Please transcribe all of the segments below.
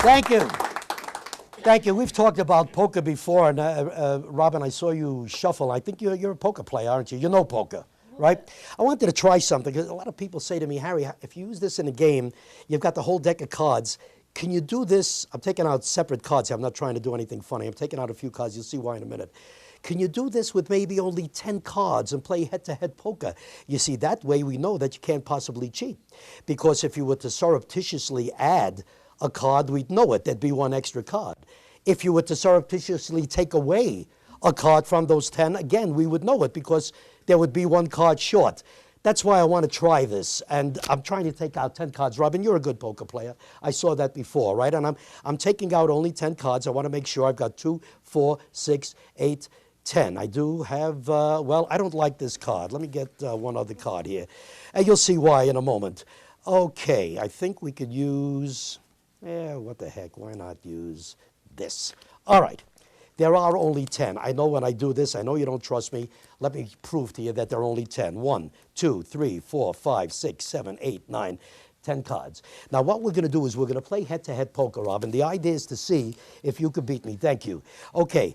Thank you. Thank you. We've talked about poker before, and Robin, I saw you shuffle. I think you're a poker player, aren't you? You know poker, right? I wanted to try something, because a lot of people say to me, Harry, if you use this in a game, you've got the whole deck of cards. Can you do this? I'm taking out separate cards here. I'm not trying to do anything funny. I'm taking out a few cards. You'll see why in a minute. Can you do this with maybe only 10 cards and play head-to-head poker? You see, that way we know that you can't possibly cheat. Because if you were to surreptitiously add a card, we'd know it. There'd be one extra card. If you were to surreptitiously take away a card from those 10, again, we would know it, because there would be one card short. That's why I want to try this, and I'm trying to take out 10 cards. Robin, you're a good poker player. I saw that before, right? And I'm taking out only 10 cards. I want to make sure I've got 2, 4, 6, 8, 10. I do have, well, I don't like this card. Let me get one other card here. And you'll see why in a moment. Okay, I think we could use, what the heck, why not use this? All right. There are only 10. I know when I do this, I know you don't trust me. Let me prove to you that there are only 10. 1, 2, 3, 4, 5, 6, 7, 8, 9, 10 cards. Now, what we're going to do is we're going to play head-to-head poker, Robin. The idea is to see if you could beat me. Thank you. Okay.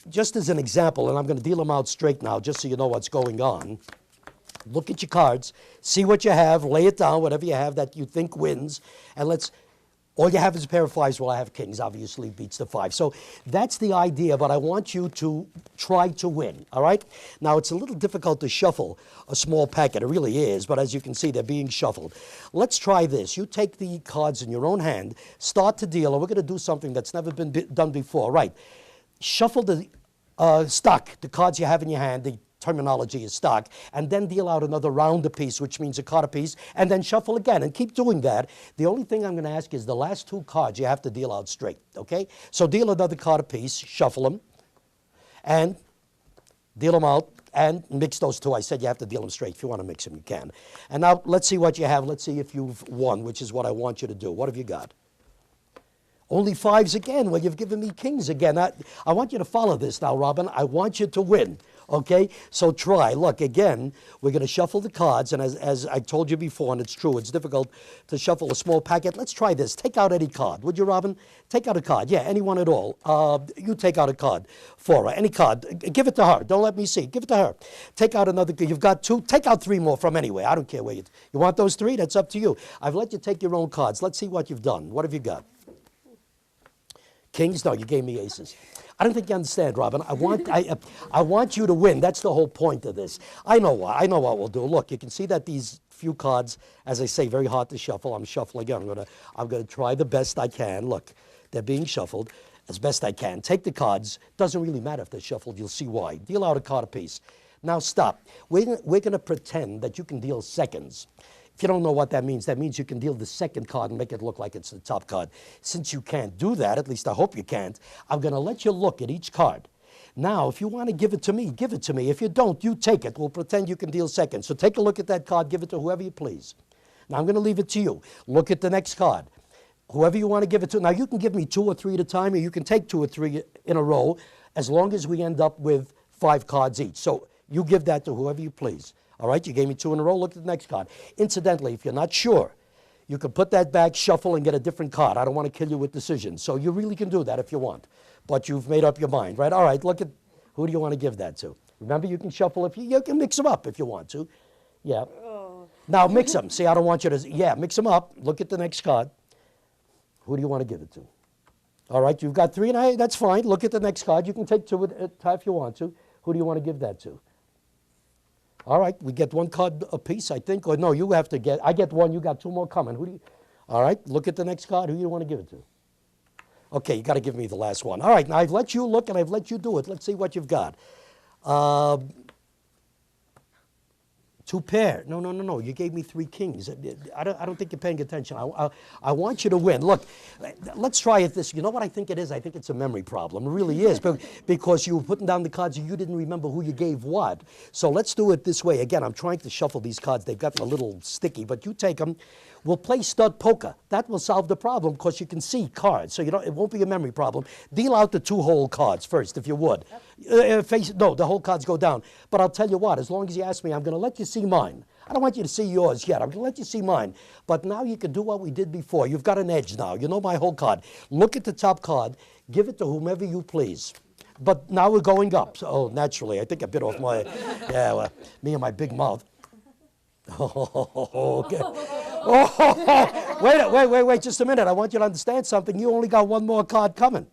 Just as an example, and I'm going to deal them out straight now, just so you know what's going on. Look at your cards. See what you have. Lay it down, whatever you have that you think wins. And let's... All you have is a pair of fives. Well, I have kings, obviously beats the five. So that's the idea, but I want you to try to win, all right? Now, it's a little difficult to shuffle a small packet. It really is, but as you can see, they're being shuffled. Let's try this. You take the cards in your own hand, start to deal, and we're going to do something that's never been done before, right? Shuffle the stock, the cards you have in your hand, the terminology is stock, and then deal out another round apiece, which means a card apiece, and then shuffle again, and keep doing that. The only thing I'm going to ask is the last 2 cards you have to deal out straight, okay? So deal another card apiece, shuffle them, and deal them out, and mix those 2. I said you have to deal them straight. If you want to mix them, you can. And now let's see what you have. Let's see if you've won, which is what I want you to do. What have you got? Only fives again. Well, you've given me kings again. I want you to follow this now, Robin. I want you to win. Okay, so try. Look, again, we're going to shuffle the cards, and as I told you before, and it's true, it's difficult to shuffle a small packet. Let's try this. Take out any card. Would you, Robin? Take out a card. Yeah, anyone at all. You take out a card for her. Any card. Give it to her. Don't let me see. Give it to her. Take out another. You've got 2. Take out 3 more from anywhere. I don't care where you want those 3? That's up to you. I've let you take your own cards. Let's see what you've done. What have you got? Kings? No, you gave me aces. I don't think you understand, Robin. I want you to win. That's the whole point of this. I know what we'll do. Look, you can see that these few cards, as I say, very hard to shuffle. I'm shuffling again. I'm gonna try the best I can. Look, they're being shuffled as best I can. Take the cards. Doesn't really matter if they're shuffled. You'll see why. Deal out a card apiece. Now stop. We're gonna pretend that you can deal seconds. If you don't know what that means you can deal the second card and make it look like it's the top card. Since you can't do that, at least I hope you can't, I'm going to let you look at each card. Now, if you want to give it to me, give it to me. If you don't, you take it. We'll pretend you can deal second. So take a look at that card. Give it to whoever you please. Now, I'm going to leave it to you. Look at the next card. Whoever you want to give it to. Now, you can give me 2 or 3 at a time, or you can take 2 or 3 in a row, as long as we end up with 5 cards each. So you give that to whoever you please. All right, you gave me 2 in a row. Look at the next card. Incidentally, if you're not sure, you can put that back, shuffle, and get a different card. I don't want to kill you with decisions. So you really can do that if you want. But you've made up your mind, right? All right, look at who do you want to give that to? Remember, you can shuffle if you can mix them up if you want to. Yeah. Oh. Now mix them. See, I don't want you to, yeah, mix them up. Look at the next card. Who do you want to give it to? All right, you've got 3, and that's fine. Look at the next card. You can take 2 at a time if you want to. Who do you want to give that to? All right, we get 1 card apiece, I think. Or no, you have to get, I get 1, you got 2 more coming. Who do you, all right, look at the next card. Who do you want to give it to? Okay, you got to give me the last one. All right, now I've let you look and I've let you do it. Let's see what you've got. 2 pair. No. You gave me 3 kings. I don't think you're paying attention. I want you to win. Look, let's try it this. You know what I think it is? I think it's a memory problem. It really is. Because you were putting down the cards and you didn't remember who you gave what. So let's do it this way. Again, I'm trying to shuffle these cards. They've gotten a little sticky, but you take them. We'll play stud poker. That will solve the problem because you can see cards. So it won't be a memory problem. Deal out the 2 whole cards first, if you would. No, the whole cards go down. But I'll tell you what, as long as you ask me, I'm going to let you see mine. I don't want you to see yours yet. I'm going to let you see mine. But now you can do what we did before. You've got an edge now. You know my whole card. Look at the top card. Give it to whomever you please. But now we're going up. So, oh, naturally, I think I bit off my, yeah, well, me and my big mouth. Oh, okay. Oh, wait, just a minute. I want you to understand something. You only got one more card coming.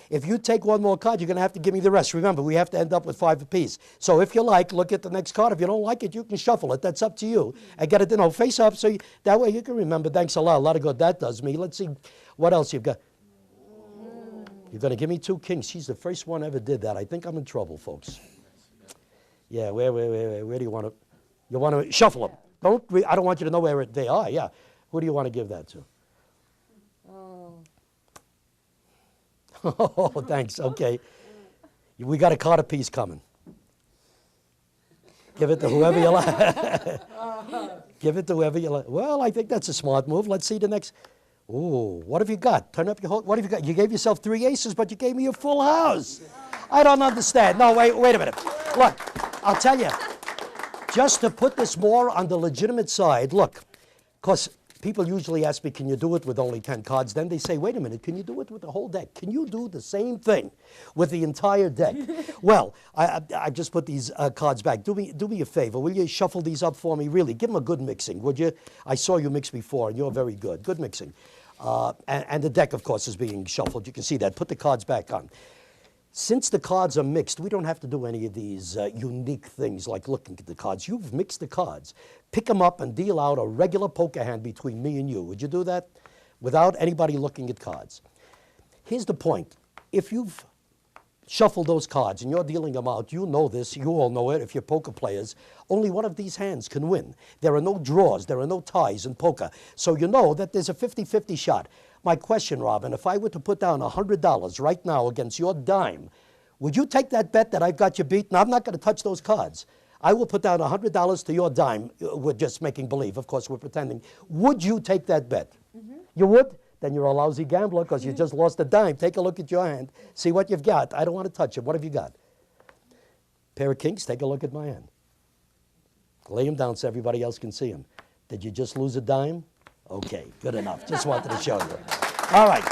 If you take one more card, you're going to have to give me the rest. Remember, we have to end up with 5 apiece. So if you like, look at the next card. If you don't like it, you can shuffle it. That's up to you. And get it, you know, face up. So that way you can remember. Thanks a lot. A lot of good that does me. Let's see what else you've got. You're going to give me 2 kings. She's the first one ever did that. I think I'm in trouble, folks. Yeah, where do you want to? You want to shuffle them. I don't want you to know where they are. Yeah. Who do you want to give that to? Oh, thanks. Okay. We got a card apiece coming. Give it to whoever you like. Give it to whoever you like. Well, I think that's a smart move. Let's see the next. Ooh, what have you got? Turn up your whole. What have you got? You gave yourself 3 aces, but you gave me a full house. I don't understand. No, wait a minute. Look, I'll tell you. Just to put this more on the legitimate side, look, because people usually ask me, can you do it with only 10 cards? Then they say, wait a minute, can you do it with the whole deck? Can you do the same thing with the entire deck? Well, I just put these cards back. Do me a favor. Will you shuffle these up for me? Really, give them a good mixing, would you? I saw you mix before, and you're very good. Good mixing. And the deck, of course, is being shuffled. You can see that. Put the cards back on. Since the cards are mixed, we don't have to do any of these unique things like looking at the cards. You've mixed the cards. Pick them up and deal out a regular poker hand between me and you. Would you do that? Without anybody looking at cards. Here's the point. If you've shuffled those cards and you're dealing them out, you know this, you all know it if you're poker players, only one of these hands can win. There are no draws, there are no ties in poker. So you know that there's a 50-50 shot. My question, Robin, if I were to put down $100 right now against your dime, would you take that bet that I've got you beat? Now, I'm not going to touch those cards. I will put down $100 to your dime. We're just making believe. Of course, we're pretending. Would you take that bet? Mm-hmm. You would? Then you're a lousy gambler because you just lost a dime. Take a look at your hand. See what you've got. I don't want to touch it. What have you got? Pair of kings. Take a look at my hand. Lay them down so everybody else can see them. Did you just lose a dime? Okay, good enough. Just wanted to show you. All right.